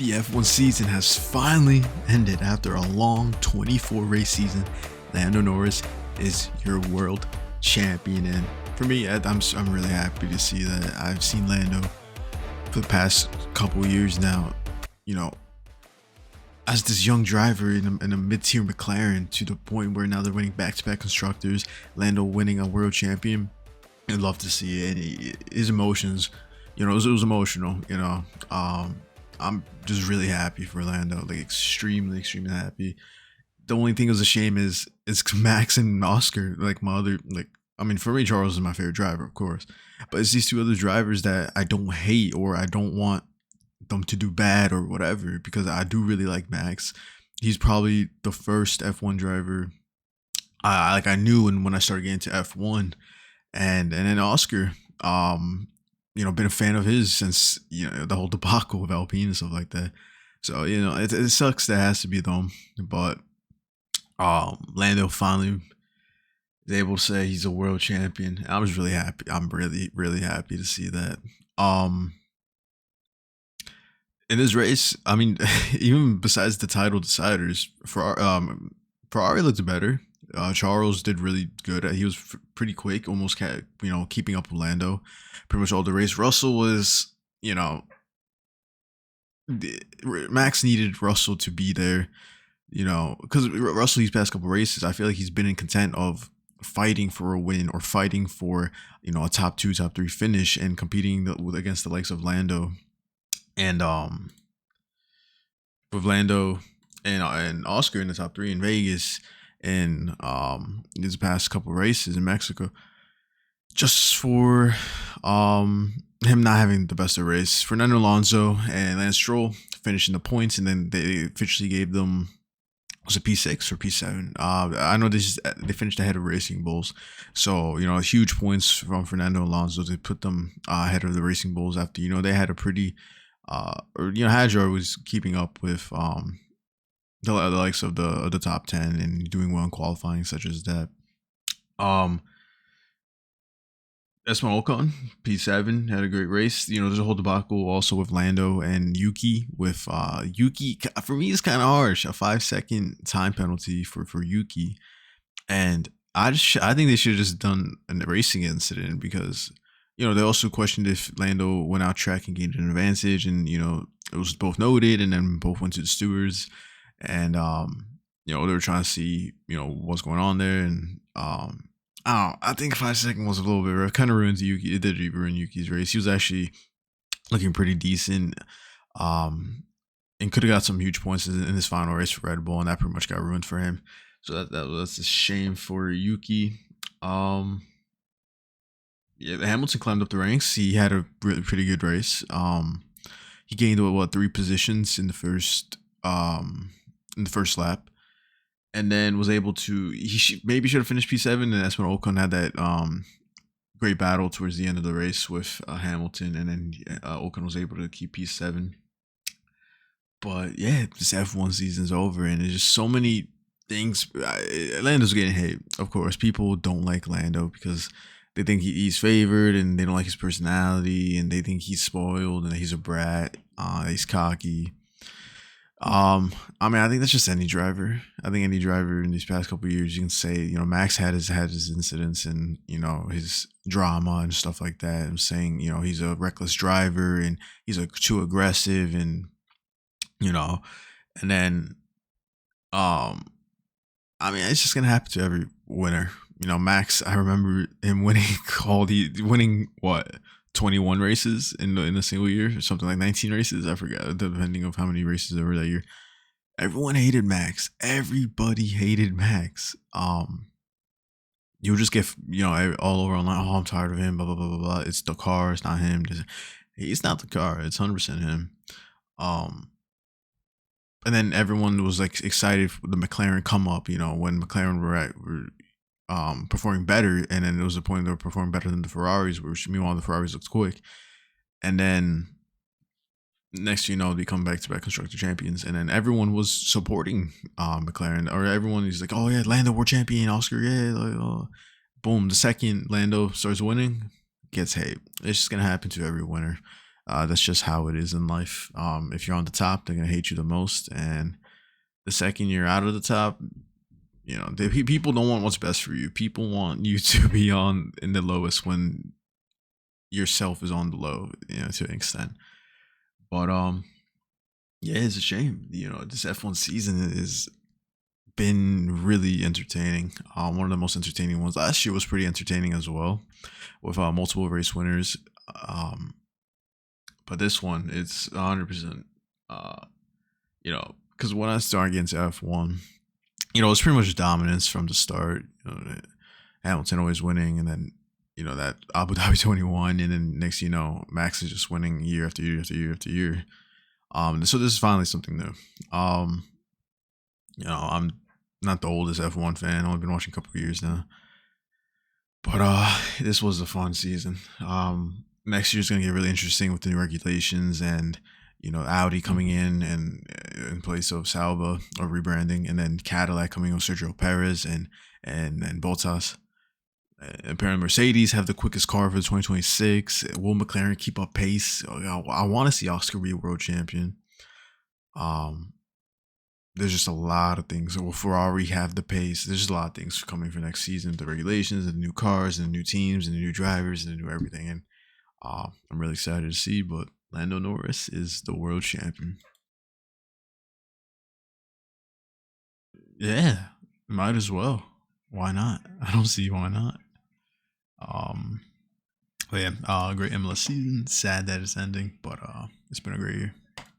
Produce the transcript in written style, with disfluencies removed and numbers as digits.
The F1 season has finally ended after a long 24 race season. Lando Norris is your world champion, and for me, I'm really happy to see that. I've seen Lando for the past couple years now, you know, as this young driver in a mid-tier McLaren, to the point where now they're winning back-to-back constructors. Lando winning a world champion. I'd love to see it. His emotions, it was emotional. I'm just really happy for Lando, like extremely happy. The only thing that's a shame is Max and Oscar, like my other, for me, Charles is my favorite driver, of course, but it's these two other drivers that I don't hate or I don't want them to do bad or whatever, because I do really like Max. He's probably the first F1 driver I knew, and when I started getting into F1, and then Oscar, been a fan of his since the whole debacle with Alpine and stuff like that. So it sucks that it has to be them, but Lando finally is able to say he's a world champion. I was really happy. I'm really happy to see that. In this race, even besides the title deciders, Ferrari looked better. Charles did really good. He was pretty quick, almost keeping up with Lando pretty much all the race. Russell was, Max needed Russell to be there, because Russell these past couple races, I feel like he's been in content of fighting for a win or fighting for a top 2, top 3 finish and competing against the likes of Lando and with Lando and Oscar in the top 3 in Vegas. And these past couple races in Mexico, just for him not having the best of race. Fernando Alonso and Lance Stroll finishing the points, and then they officially gave them, was it P6 or P7? I know they finished ahead of Racing Bulls, so huge points from Fernando Alonso to put them ahead of the Racing Bulls after they had a pretty Hadjar was keeping up with the likes of the top 10 and doing well in qualifying, such as that. Esteban Ocon, P7, had a great race. There's a whole debacle also with Lando and Yuki. With Yuki, for me, it's kind of harsh. A 5-second time penalty for Yuki, and I think they should have just done a racing incident, because they also questioned if Lando went out track and gained an advantage, and it was both noted, and then both went to the stewards. And they were trying to see what's going on there, and I think 5 seconds was a little bit rough. Kind of ruined Yuki. It did ruin Yuki's race. He was actually looking pretty decent, and could have got some huge points in his final race for Red Bull, and that pretty much got ruined for him. So that's a shame for Yuki. Hamilton climbed up the ranks. He had a pretty good race. He gained 3 positions in the first lap, and then was able to, maybe should have finished P7, and that's when Ocon had that great battle towards the end of the race with Hamilton, and then Ocon was able to keep P7. But yeah, this F1 season's over, and there's just so many things. Lando's getting hate, of course. People don't like Lando because they think he's favored, and they don't like his personality, and they think he's spoiled, and he's a brat, he's cocky. I think that's just any driver. I think any driver in these past couple of years, you can say, Max had his incidents and, his drama and stuff like that. I'm saying, he's a reckless driver and he's too aggressive, and, and then, it's just going to happen to every winner. Max, I remember him winning what? 21 races in a single year, or something like 19 races. I forgot, depending on how many races there were that year. Everyone hated Max. Everybody hated Max. You'll just get all over online. Oh, I'm tired of him. Blah blah blah blah blah. It's the car. It's not him. It's not the car. It's 100% him. And then everyone was like excited for the McLaren come up. When McLaren were performing better, and then there was a point they were performing better than the Ferraris, which meanwhile the Ferraris looked quick, and then next they come back-to-back constructor champions, and then everyone was supporting McLaren, or everyone is like, oh yeah, Lando world champion, Oscar, yeah, boom, the second Lando starts winning, gets hate. It's just gonna happen to every winner. That's just how it is in life. If you're on the top, they're gonna hate you the most, and the second you're out of the top, people don't want what's best for you. People want you to be on in the lowest when yourself is on the low, to an extent. But yeah, it's a shame. This F1 season has been really entertaining. One of the most entertaining ones last year was pretty entertaining as well, with multiple race winners. But this one, it's 100%. Because when I started getting to F1, it's pretty much dominance from the start. Hamilton always winning, and then that Abu Dhabi 21, and then next Max is just winning year after year after year after year. So this is finally something new. I'm not the oldest F1 fan. I've only been watching a couple of years now. But this was a fun season. Next year's gonna get really interesting with the new regulations and Audi coming in and in place of Sauber, or rebranding, and then Cadillac coming with Sergio Perez and Bottas. Apparently Mercedes have the quickest car for 2026. Will McLaren keep up pace? I want to see Oscar be a world champion. There's just a lot of things. Will Ferrari have the pace? There's just a lot of things coming for next season. The regulations and the new cars and the new teams and the new drivers and the new everything. And I'm really excited to see. But Lando Norris is the world champion. Yeah, might as well. Why not? I don't see why not. But yeah, great MLS season. Sad that it's ending, but it's been a great year.